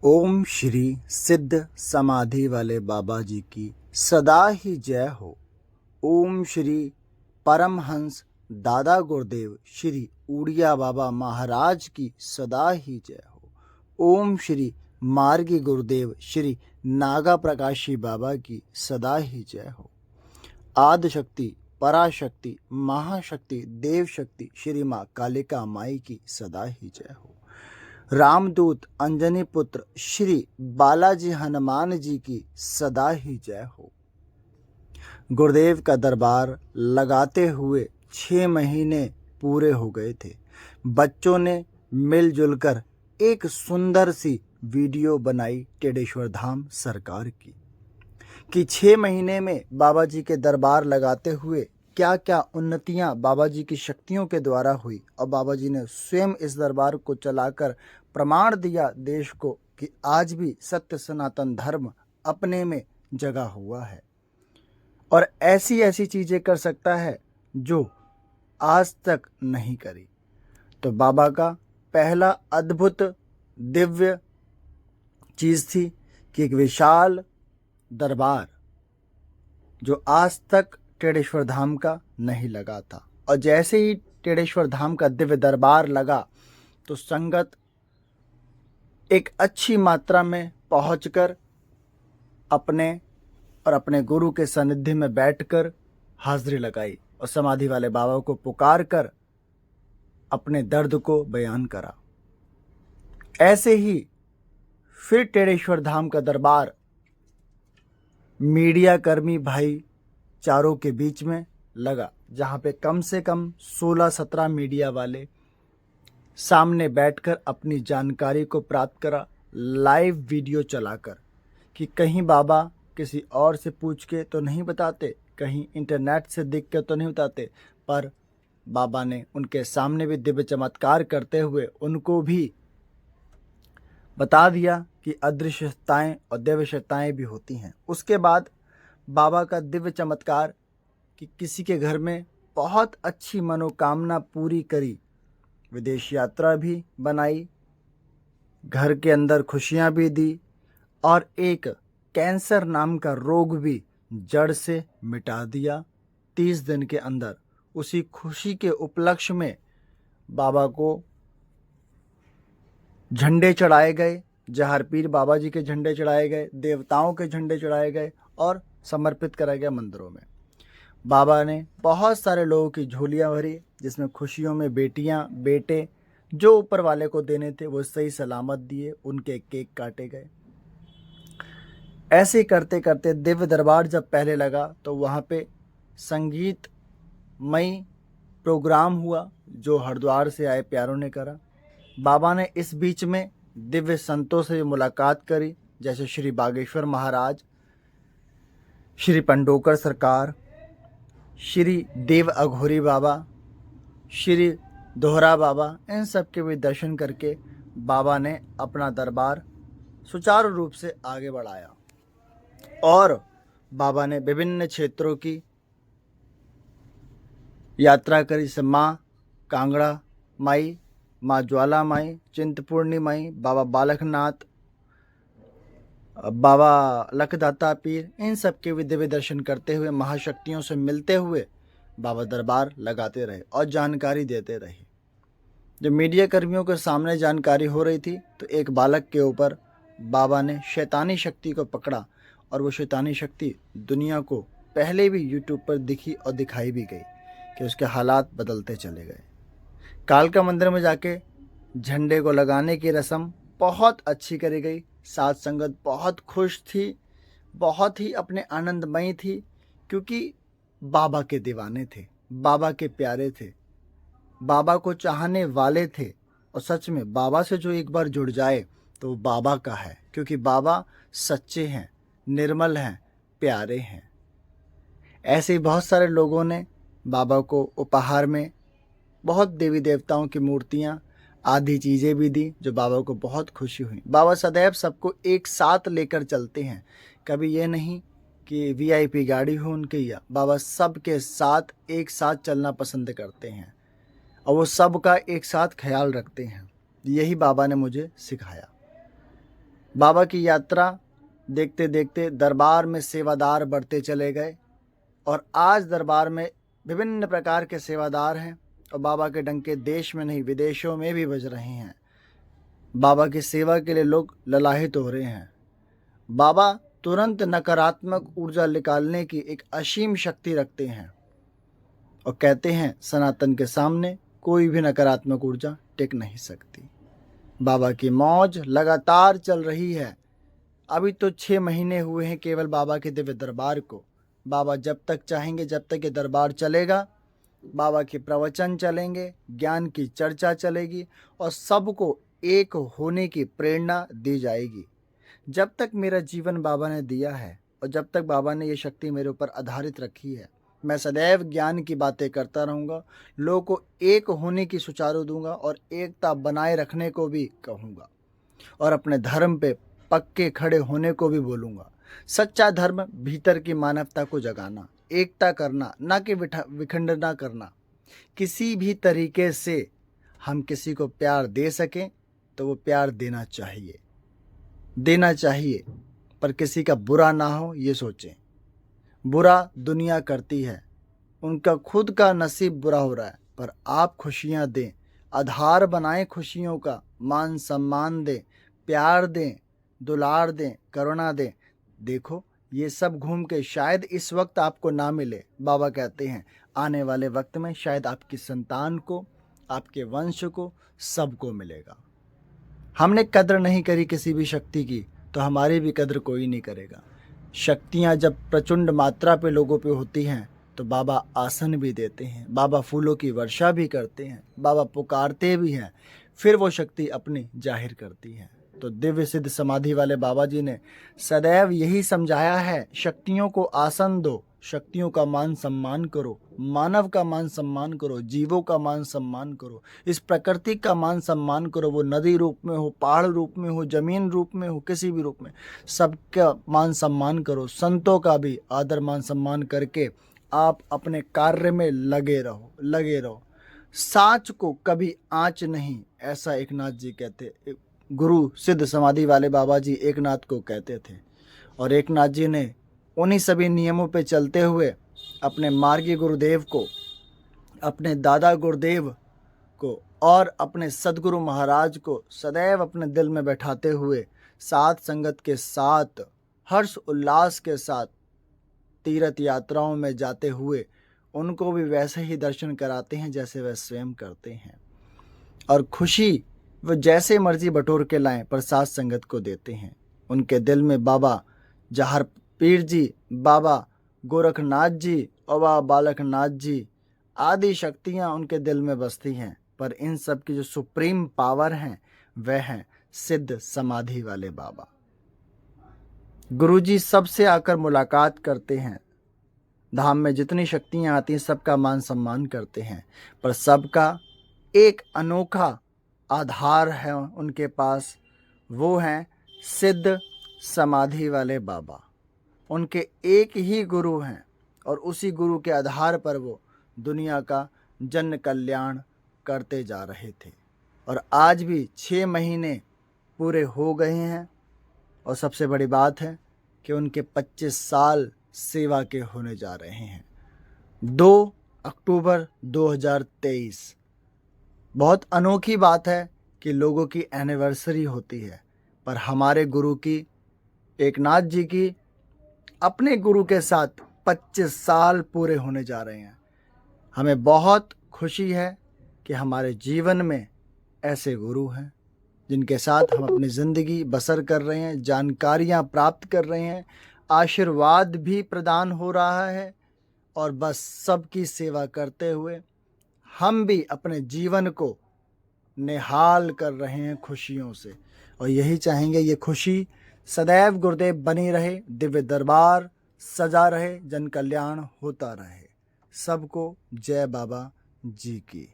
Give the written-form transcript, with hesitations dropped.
ओम श्री सिद्ध समाधि वाले बाबा जी की सदा ही जय हो। ओम श्री परमहंस दादा गुरुदेव श्री उड़िया बाबा महाराज की सदा ही जय हो। ओम श्री मार्गी गुरुदेव श्री नागा प्रकाशी बाबा की सदा ही जय हो। आदि शक्ति पराशक्ति महाशक्ति देव शक्ति श्री माँ कालिका माई की सदा ही जय हो। रामदूत अंजनी पुत्र श्री बालाजी हनुमान जी की सदा ही जय हो। गुरुदेव का दरबार लगाते हुए 6 महीने पूरे हो गए थे। बच्चों ने मिलजुल कर एक सुंदर सी वीडियो बनाई टेढ़ेश्वर धाम सरकार की कि 6 महीने में बाबा जी के दरबार लगाते हुए क्या क्या उन्नतियां बाबा जी की शक्तियों के द्वारा हुई और बाबा जी ने स्वयं इस दरबार को चलाकर प्रमाण दिया देश को कि आज भी सत्य सनातन धर्म अपने में जगा हुआ है और ऐसी ऐसी चीज़ें कर सकता है जो आज तक नहीं करी। तो बाबा का पहला अद्भुत दिव्य चीज़ थी कि एक विशाल दरबार जो आज तक टेढ़ेश्वर धाम का नहीं लगा था, और जैसे ही टेढ़ेश्वर धाम का दिव्य दरबार लगा तो संगत एक अच्छी मात्रा में पहुंचकर अपने गुरु के सानिध्य में बैठकर हाजिरी लगाई और समाधि वाले बाबा को पुकार कर अपने दर्द को बयान करा। ऐसे ही फिर टेढ़ेश्वर धाम का दरबार मीडिया कर्मी भाई चारों के बीच में लगा, जहाँ पे कम से कम 16-17 मीडिया वाले सामने बैठकर अपनी जानकारी को प्राप्त करा, लाइव वीडियो चलाकर कि कहीं बाबा किसी और से पूछ के तो नहीं बताते, कहीं इंटरनेट से देख के तो नहीं बताते, पर बाबा ने उनके सामने भी दिव्य चमत्कार करते हुए उनको भी बता दिया कि अदृश्य सत्ताएं और दिव्य सत्ताएं भी होती हैं। उसके बाद बाबा का दिव्य चमत्कार कि किसी के घर में बहुत अच्छी मनोकामना पूरी करी, विदेश यात्रा भी बनाई, घर के अंदर खुशियां भी दी और एक कैंसर नाम का रोग भी जड़ से मिटा दिया 30 दिन के अंदर। उसी खुशी के उपलक्ष्य में बाबा को झंडे चढ़ाए गए, जहर पीर बाबा जी के झंडे चढ़ाए गए, देवताओं के झंडे चढ़ाए गए और समर्पित कराया गया मंदिरों में। बाबा ने बहुत सारे लोगों की झोलियां भरी, जिसमें खुशियों में बेटियां बेटे जो ऊपर वाले को देने थे वो सही सलामत दिए, उनके केक काटे गए। ऐसे करते करते दिव्य दरबार जब पहले लगा तो वहाँ पे संगीतमयी प्रोग्राम हुआ जो हरिद्वार से आए प्यारों ने करा। बाबा ने इस बीच में दिव्य संतों से मुलाकात करी, जैसे श्री बागेश्वर महाराज, श्री पंडोकर सरकार, श्री देव अघोरी बाबा, श्री दोहरा बाबा, इन सब के भी दर्शन करके बाबा ने अपना दरबार सुचारू रूप से आगे बढ़ाया और बाबा ने विभिन्न क्षेत्रों की यात्रा करी, जैसे माँ कांगड़ा माई, माँ ज्वाला माई, चिंतपूर्णी माई, बाबा बालकनाथ, बाबा लखदाता पीर, इन सब के भी दिव्य दर्शन करते हुए महाशक्तियों से मिलते हुए बाबा दरबार लगाते रहे और जानकारी देते रहे। जब मीडिया कर्मियों के सामने जानकारी हो रही थी तो एक बालक के ऊपर बाबा ने शैतानी शक्ति को पकड़ा और वो शैतानी शक्ति दुनिया को पहले भी यूट्यूब पर दिखी और दिखाई भी गई कि उसके हालात बदलते चले गए। कालका मंदिर में जाके झंडे को लगाने की रस्म बहुत अच्छी करी गई। साथ संगत बहुत खुश थी, बहुत ही अपने आनंदमयी थी, क्योंकि बाबा के दीवाने थे, बाबा के प्यारे थे, बाबा को चाहने वाले थे। और सच में बाबा से जो एक बार जुड़ जाए तो बाबा का है, क्योंकि बाबा सच्चे हैं, निर्मल हैं, प्यारे हैं। ऐसे ही बहुत सारे लोगों ने बाबा को उपहार में बहुत देवी देवताओं की मूर्तियाँ आदि चीज़ें भी दी, जो बाबा को बहुत खुशी हुई। बाबा सदैव सबको एक साथ लेकर चलते हैं, कभी ये नहीं कि वीआईपी गाड़ी हो उनकी, या बाबा सबके साथ एक साथ चलना पसंद करते हैं और वो सबका एक साथ ख्याल रखते हैं। यही बाबा ने मुझे सिखाया। बाबा की यात्रा देखते देखते दरबार में सेवादार बढ़ते चले गए और आज दरबार में विभिन्न प्रकार के सेवादार हैं और बाबा के डंके देश में नहीं विदेशों में भी बज रहे हैं। बाबा की सेवा के लिए लोग ललाहित हो रहे हैं। बाबा तुरंत नकारात्मक ऊर्जा निकालने की एक असीम शक्ति रखते हैं और कहते हैं सनातन के सामने कोई भी नकारात्मक ऊर्जा टिक नहीं सकती। बाबा की मौज लगातार चल रही है। अभी तो 6 महीने हुए हैं केवल बाबा के दिव्य दरबार को। बाबा जब तक चाहेंगे, जब तक ये दरबार चलेगा, बाबा के प्रवचन चलेंगे, ज्ञान की चर्चा चलेगी और सबको एक होने की प्रेरणा दी जाएगी। जब तक मेरा जीवन बाबा ने दिया है और जब तक बाबा ने ये शक्ति मेरे ऊपर आधारित रखी है, मैं सदैव ज्ञान की बातें करता रहूँगा, लोगों को एक होने की सुचारू दूंगा और एकता बनाए रखने को भी कहूँगा और अपने धर्म पे पक्के खड़े होने को भी बोलूँगा। सच्चा धर्म भीतर की मानवता को जगाना, एकता करना, ना कि विखंडना करना। किसी भी तरीके से हम किसी को प्यार दे सकें तो वो प्यार देना चाहिए, पर किसी का बुरा ना हो ये सोचें। बुरा दुनिया करती है, उनका खुद का नसीब बुरा हो रहा है, पर आप खुशियां दें, आधार बनाएं खुशियों का, मान सम्मान दें, प्यार दें, दुलार दें, करुणा दें। देखो ये सब घूम के शायद इस वक्त आपको ना मिले। बाबा कहते हैं आने वाले वक्त में शायद आपकी संतान को, आपके वंश को, सबको मिलेगा। हमने कद्र नहीं करी किसी भी शक्ति की तो हमारी भी कद्र कोई नहीं करेगा। शक्तियाँ जब प्रचंड मात्रा पे लोगों पे होती हैं तो बाबा आसन भी देते हैं, बाबा फूलों की वर्षा भी करते हैं, बाबा पुकारते भी हैं, फिर वो शक्ति अपनी जाहिर करती है। तो दिव्य सिद्ध समाधि वाले बाबा जी ने सदैव यही समझाया है, शक्तियों को आसन दो, शक्तियों का मान सम्मान करो, मानव का मान सम्मान करो, जीवों का मान सम्मान करो, इस प्रकृति का मान सम्मान करो। वो नदी रूप में हो, पहाड़ रूप में हो, जमीन रूप में हो, किसी भी रूप में, सबका मान सम्मान करो। संतों का भी आदर मान सम्मान करके आप अपने कार्य में लगे रहो। साँच को कभी आँच नहीं, ऐसा एकनाथ जी कहते, गुरु सिद्ध समाधि वाले बाबा जी एकनाथ को कहते थे। और एकनाथ जी ने उन्हीं सभी नियमों पे चलते हुए अपने मार्गी गुरुदेव को, अपने दादा गुरुदेव को और अपने सदगुरु महाराज को सदैव अपने दिल में बैठाते हुए, साथ संगत के साथ, हर्ष उल्लास के साथ तीर्थ यात्राओं में जाते हुए उनको भी वैसे ही दर्शन कराते हैं जैसे वह स्वयं करते हैं। और खुशी वो जैसे मर्जी बटोर के लाएं, पर साथ संगत को देते हैं। उनके दिल में बाबा जहर पीर जी, बाबा गोरखनाथ जी और बाबा बालकनाथ जी आदि शक्तियाँ उनके दिल में बसती हैं, पर इन सब की जो सुप्रीम पावर हैं वह हैं सिद्ध समाधि वाले बाबा। गुरुजी सबसे आकर मुलाकात करते हैं, धाम में जितनी शक्तियाँ आती हैं सबका मान सम्मान करते हैं, पर सबका एक अनोखा आधार है उनके पास, वो हैं सिद्ध समाधि वाले बाबा। उनके एक ही गुरु हैं और उसी गुरु के आधार पर वो दुनिया का जन कल्याण करते जा रहे थे। और आज भी 6 महीने पूरे हो गए हैं और सबसे बड़ी बात है कि उनके 25 साल सेवा के होने जा रहे हैं। 2 अक्टूबर 2023 बहुत अनोखी बात है कि लोगों की एनिवर्सरी होती है, पर हमारे गुरु की, एकनाथ जी की, अपने गुरु के साथ 25 साल पूरे होने जा रहे हैं। हमें बहुत खुशी है कि हमारे जीवन में ऐसे गुरु हैं जिनके साथ हम अपनी ज़िंदगी बसर कर रहे हैं, जानकारियाँ प्राप्त कर रहे हैं, आशीर्वाद भी प्रदान हो रहा है और बस सबकी सेवा करते हुए हम भी अपने जीवन को निहाल कर रहे हैं खुशियों से। और यही चाहेंगे ये खुशी सदैव गुरुदेव बनी रहे, दिव्य दरबार सजा रहे, जन कल्याण होता रहे। सबको जय बाबा जी की।